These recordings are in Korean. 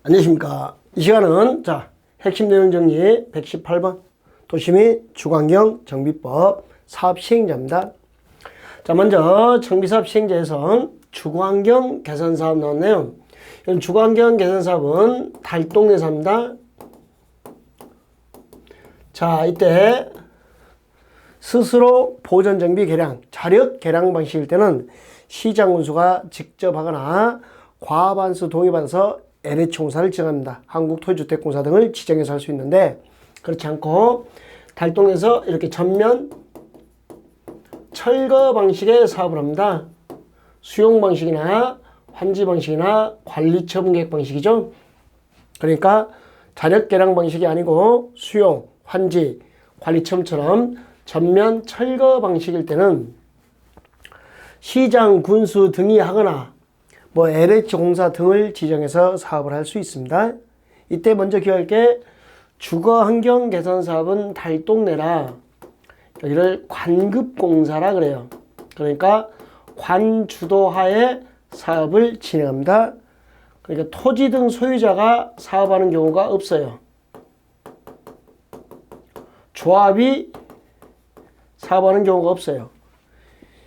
안녕하십니까. 이 시간은 핵심 내용 정리 118번 도시및 주거환경 정비법 사업 시행자입니다. 먼저 정비사업 시행자에서 주거환경 개선 사업 나왔네요. 주거환경 개선 사업은 달동 내사입니다. 이때 스스로 보전 정비 개량, 자력 개량 방식일 때는 시장 군수가 직접 하거나 과반수 동의받아서 LH공사를 지정합니다. 한국토지주택공사 등을 지정해서 할 수 있는데, 그렇지 않고 달동에서 이렇게 전면 철거 방식의 사업을 합니다. 수용 방식이나 환지 방식이나 관리 처분 계획 방식이죠. 그러니까 자력 개량 방식이 아니고 수용, 환지, 관리 처분처럼 전면 철거 방식일 때는 시장 군수 등이 하거나 LH공사 등을 지정해서 사업을 할 수 있습니다. 이때 먼저 기억할 게 주거환경 개선 사업은 달동 내라. 여기를 관급공사라 그래요. 그러니까 관 주도하에 사업을 진행합니다. 그러니까 토지 등 소유자가 사업하는 경우가 없어요. 조합이 사업하는 경우가 없어요.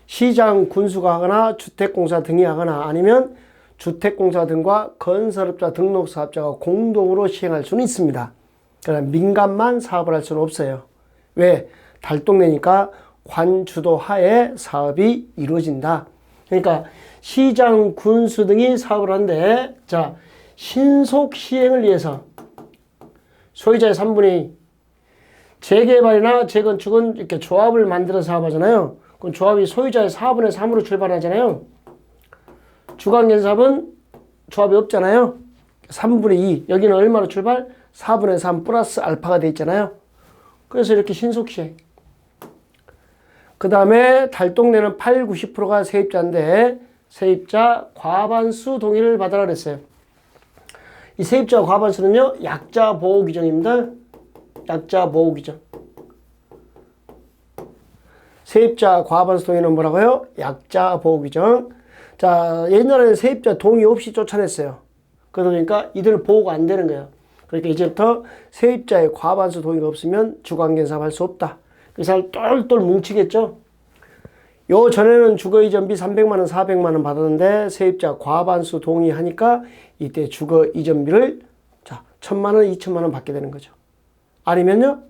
시장 군수가 하거나 주택공사 등이 하거나 아니면 주택공사 등과 건설업자 등록사업자가 공동으로 시행할 수는 있습니다. 그러나 민간만 사업을 할 수는 없어요. 왜? 달동네니까 관주도 하에 사업이 이루어진다. 그러니까 시장 군수 등이 사업을 하는데 신속 시행을 위해서 소유자의 3분의 2 재개발이나 재건축은 이렇게 조합을 만들어 사업하잖아요. 그럼 조합이 소유자의 4분의 3으로 출발하잖아요. 주거환경 사업은 조합이 없잖아요. 3분의 2. 여기는 얼마로 출발? 4분의 3 플러스 알파가 돼 있잖아요. 그래서 이렇게 신속시행. 그 다음에 달동네는 8, 90%가 세입자인데 세입자 과반수 동의를 받아라 그랬어요. 이 세입자 과반수는요, 약자 보호 규정입니다. 약자 보호 규정. 세입자 과반수 동의는 뭐라고요? 약자 보호 규정. 옛날에는 세입자 동의 없이 쫓아냈어요. 그러니까 이들 보호가 안 되는 거예요. 그러니까 이제부터 세입자의 과반수 동의가 없으면 주거환경 사업 할 수 없다. 그 사람 똘똘 뭉치겠죠? 요 전에는 주거 이전비 300만 원, 400만 원 받았는데 세입자 과반수 동의하니까 이때 주거 이전비를 1,000만 원, 2,000만 원 받게 되는 거죠. 아니면요,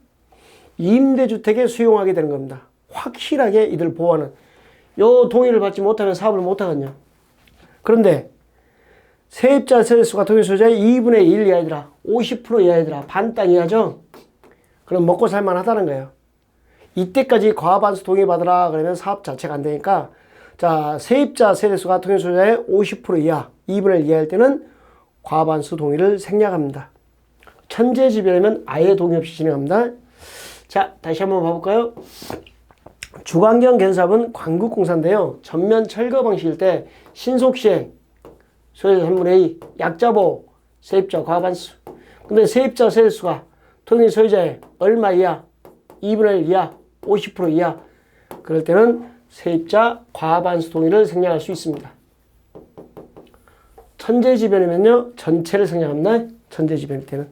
임대주택에 수용하게 되는 겁니다. 확실하게 이들 보호하는. 요 동의를 받지 못하면 사업을 못 하거든요. 그런데 세입자 세대수가 동의 소유자의 2분의 1 이하이더라, 50% 이하이더라, 반 땅 이하죠. 그럼 먹고 살만 하다는 거예요. 이때까지 과반수 동의 받으라 그러면 사업 자체가 안 되니까, 세입자 세대수가 동의 소유자의 50% 이하, 2분의 1 이하일 때는 과반수 동의를 생략합니다. 천재지변이면 아예 동의 없이 진행합니다. 다시 한번 봐볼까요? 주거환경 개선 사업은 관급공사인데요. 전면 철거 방식일 때 신속시행, 소유자 3분의 2, 약자보호, 세입자 과반수. 근데 세입자 세대수가 동의 소유자의 얼마 이하? 2분의 1 이하, 50% 이하. 그럴 때는 세입자 과반수 동의를 생략할 수 있습니다. 천재지변이면요, 전체를 생략합니다. 천재지변일 때는.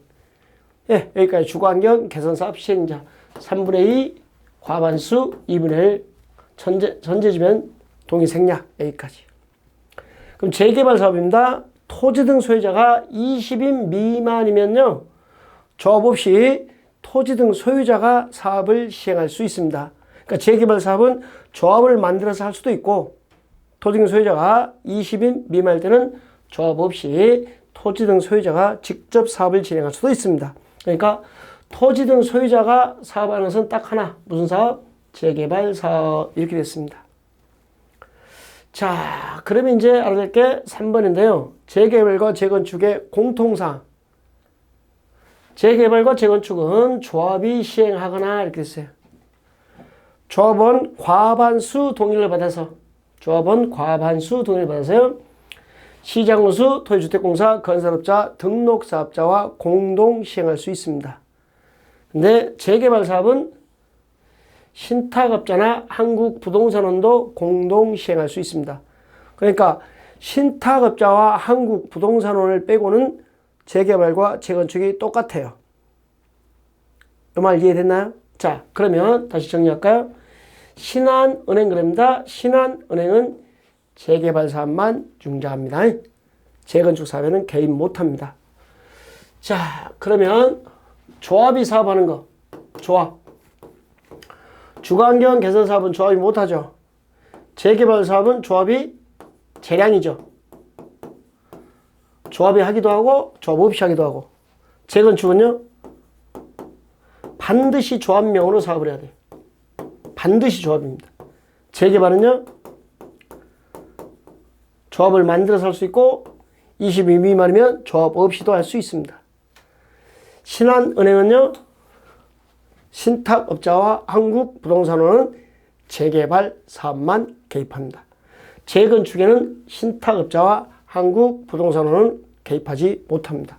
여기까지 주거환경 개선 사업 시행자 3분의 2 과반수 2분의 1 전재지변 동의 생략. 여기까지. 그럼 재개발 사업입니다. 토지 등 소유자가 20인 미만이면요, 조합 없이 토지 등 소유자가 사업을 시행할 수 있습니다. 그러니까 재개발 사업은 조합을 만들어서 할 수도 있고, 토지 등 소유자가 20인 미만일 때는 조합 없이 토지 등 소유자가 직접 사업을 진행할 수도 있습니다. 그러니까 토지 등 소유자가 사업하는 것은 딱 하나. 무슨 사업? 재개발 사업. 이렇게 됐습니다. 그러면 이제 알아둘 게 3번인데요. 재개발과 재건축의 공통사항. 재개발과 재건축은 조합이 시행하거나 이렇게 됐어요. 조합은 과반수 동의를 받아서 시장군수, 토지주택공사, 건설업자, 등록사업자와 공동 시행할 수 있습니다. 근데 재개발 사업은 신탁업자나 한국부동산원도 공동 시행할 수 있습니다. 그러니까 신탁업자와 한국부동산원을 빼고는 재개발과 재건축이 똑같아요. 이 말 이해됐나요? 자, 그러면 다시 정리할까요? 신한은행 그럽니다. 신한은행은 재개발 사업만 융자합니다. 재건축 사업에는 개입 못합니다. 자, 그러면 조합이 사업하는 거. 조합. 주거환경 개선 사업은 조합이 못하죠. 재개발 사업은 조합이 재량이죠. 조합이 하기도 하고 조합 없이 하기도 하고. 재건축은요. 반드시 조합명으로 사업을 해야 돼요. 반드시 조합입니다. 재개발은요. 조합을 만들어서 할 수 있고 22 미만이면 조합 없이도 할 수 있습니다. 신한은행은요. 신탁업자와 한국부동산원은 재개발 사업만 개입합니다. 재건축에는 신탁업자와 한국부동산원은 개입하지 못합니다.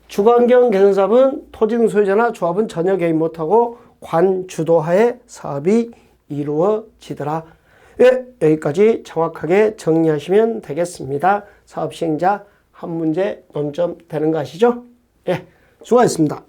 주거환경 개선 사업은 토지 등 소유자나 조합은 전혀 개입 못하고 관주도하에 사업이 이루어지더라. 예, 여기까지 정확하게 정리하시면 되겠습니다. 사업 시행자 한 문제 논점 되는 거 아시죠? 예, 수고하셨습니다.